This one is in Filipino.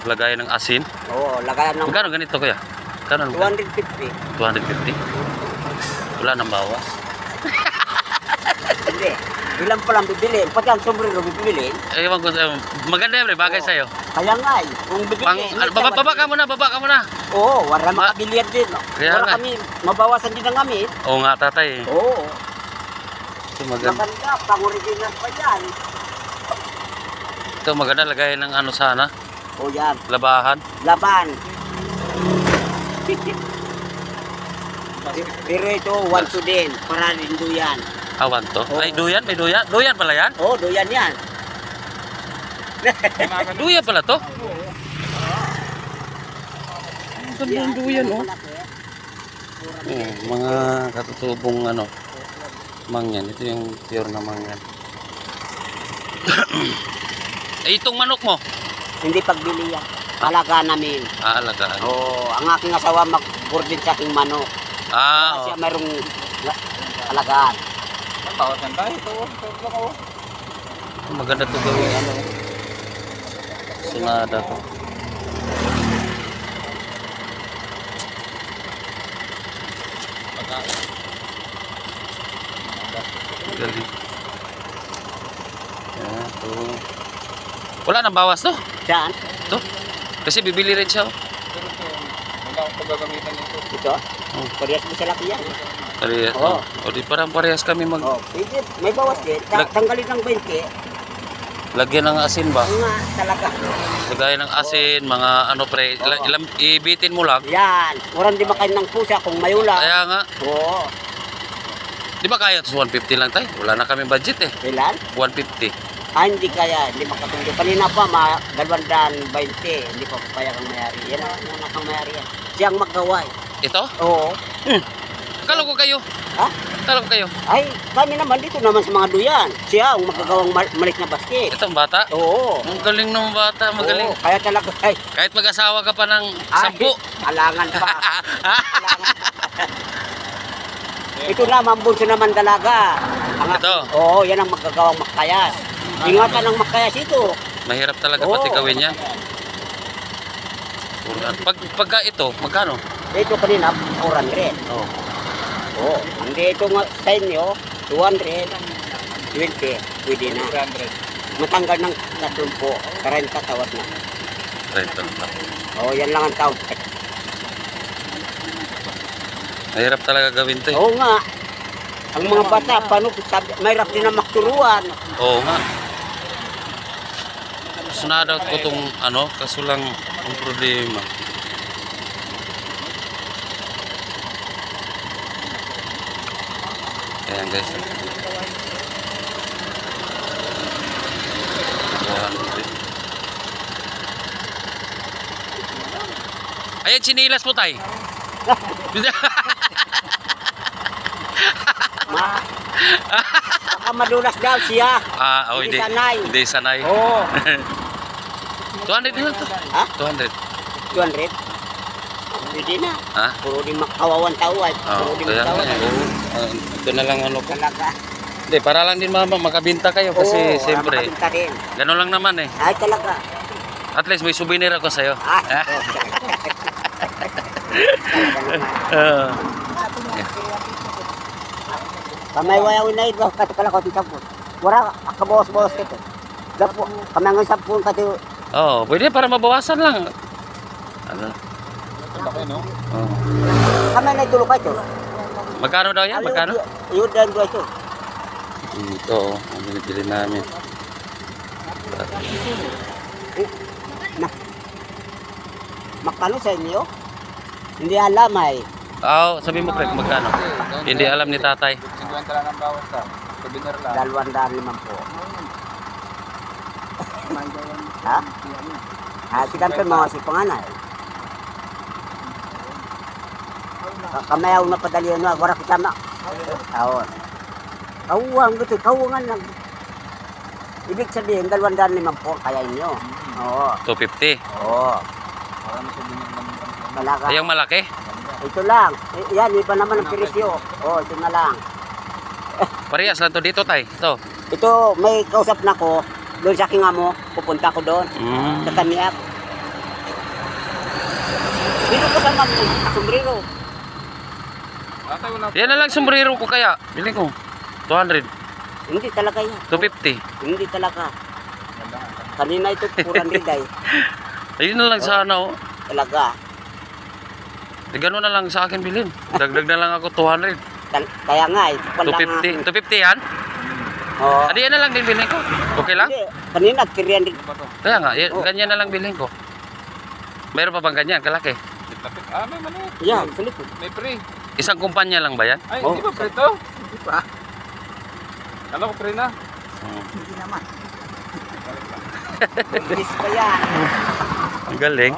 lagayan ng asin. Oo, lagayan ng Magkano ganito kuya? Magkano? 250. 250. Wala nang bawas. Hindi. Ilan pa lang bibilin. Pati ang sombrero bibilin. Ewan ko sa'yo. Maganda yan, bagay sa'yo. Kaya nga eh. Kung bibilin. Baba ka muna, baba ka muna. Oo, wala makabilihan din. Kaya nga. Wala kami, mabawasan din ang amin. Oo nga tatay. Oo. Ito maganda. Maganda, pang-original pa yan. Ito maganda, lagayan ng ano sana. O yan, Labahan. laban. Pero ito, 1 to din. Para rin duyan. Awan to. Oo. Ay, duyan? May duyan? Duyan pala yan? Oo, duyan yan. Duyan pala to? Ang ganda ng duyan, oh. Oh, mga katutubong ano, mangyan. Ito yung pure na mangyan. Eh, itong manok mo? Hindi pagbili yan. Alaga namin. Alagaan. Oo, ang aking asawa mag-boardin sa aking manok. Oh. Kasi mayroong alagaan. Bawasan tayo ito. Maganda to gawin ano. Sunada to. Galing. Yan, to. Wala nang bawas to. Saan? To. Kasi bibili rin siya. Oh. Wala akong paggagamitan nito. Ito? Parehas mo sa laki yan. Parehas. Oo. O di parang parehas kami mag Oh, pwede. May bawas din. Tanggalin ng 20. lagyan ng asin ba? Nga, talaga. Lagayan ng asin, mga ano pre, ilang ibitin mo lang. Yan. Walang di makain ng pusa kung may ulam. Kaya nga, Oo. di ba kaya to 150 lang tayo? Wala na kami budget eh. Ilan? 150. Hindi kaya. Hindi makatuloy. Kanina pa, 220. Hindi pa papayag ang mayari. Yan ang anak ang mayari yan. Siyang magawa eh. Ito? Oo. Kala ko kayo. Ha? Kala ko kayo. Ay, kami naman dito naman sa mga duyan. Siya ang magagawang maliit na basket. Itong bata? Oo. Ang galing ng bata, magaling. Oo, kaya talaga, ay, Kahit mag-asawa ka pa ng 10. alangan pa. Alangan pa. Ito na, mambunso naman dalaga. Ito? Oo, yan ang magagawang makayas. Ingatan ang makayas ito. Mahirap talaga Oo. pati gawin yan. Pagka ito, magkano? Ito kanina, 400. Oh. Oo. Hindi ito nga sa inyo, 220. Pwede na. 300. Matanggal ng 30, 40 tawad na. Rento lang. Oo, yan lang ang tawag. Mahirap talaga gawin to eh. Oo nga. Ang mga bata, paano sabi, mahirap din na makturuan. Oo nga. Sunada ko itong ano, kaso lang ang problema. Ayan guys. Ayan, sinilas mo tay. Baka madulas daw siya. Oh, Hindi sanay. Hindi sanay. Oo. 200 din lang to. Ha? 200. 200? Pwede na. Ha? Puro di makawawan tawad. Puro di Kaya makawawan. ito na lang ano ko. Talaga. Hindi, para lang din mama makabinta kayo kasi Oo, siyempre, makabinta rin. gano'n lang naman eh. Ay, talaga. At least may souvenir ako sa'yo. Ah, Uh, kamay wayaw na ito. Katikala ko ito. Wala, kabawas-bawas ito. Dapo, kamay ang sapun kati. oh, pwede para mabawasan lang. Ano? Laki, no? Oh. Kamay na itulo ka ito. Magkano daw yan? Magkano? Yun dan dua ito. Ito, oh, ang binibili namin. Makano sa inyo? Hindi alam ay. Oh, sabi mo, Craig, magkano? Hindi alam ni tatay. 50 lang ang bawas ka. Souvenir lang. 250. Ha? Ha, sikan pa mga si panganay. Kamayaw na padali na, wala ko sama. Taon. Kawang gusto, kawangan lang. Ibig sabihin, 250 kaya inyo. Oo. 250. Oo. Parang souvenir lang. Talaga. Ay, yung malaki? Ito lang. Yan, iba naman ang presyo. Oo, ito na lang. Parehas lang to dito, tay. Ito. Ito, may kausap na ko. Doon sa aking amo, pupunta ko doon. Sa Taniak. Dito ko sa mga sombrero. Atay, wala. Yan na lang sombrero ko kaya. Bili ko. 200. Hindi talaga yan. 250. Hindi talaga. Kanina ito, kurang riday. Ayun na lang sana oh. Talaga. Gano'n na lang sa akin bilhin. Dagdag na lang ako 200. Kaya nga, ito pala nga. 250. 250 yan? Oo. Adi yan na lang din bilhin ko. Okay lang? Hindi, kanina, 300. Ano ba to? Kaya nga, Oh. ganyan na lang bilhin ko. Mayroon pa bang ganyan, kalaki? Lapit. Ah, may mani. Yan, sa likod. May pre. Isang kumpanya lang ba yan? Ay, Oh. hindi ba pre to? Hindi pa. Alam ko pre na. Hindi naman. Bilis pa yan. Ang galing.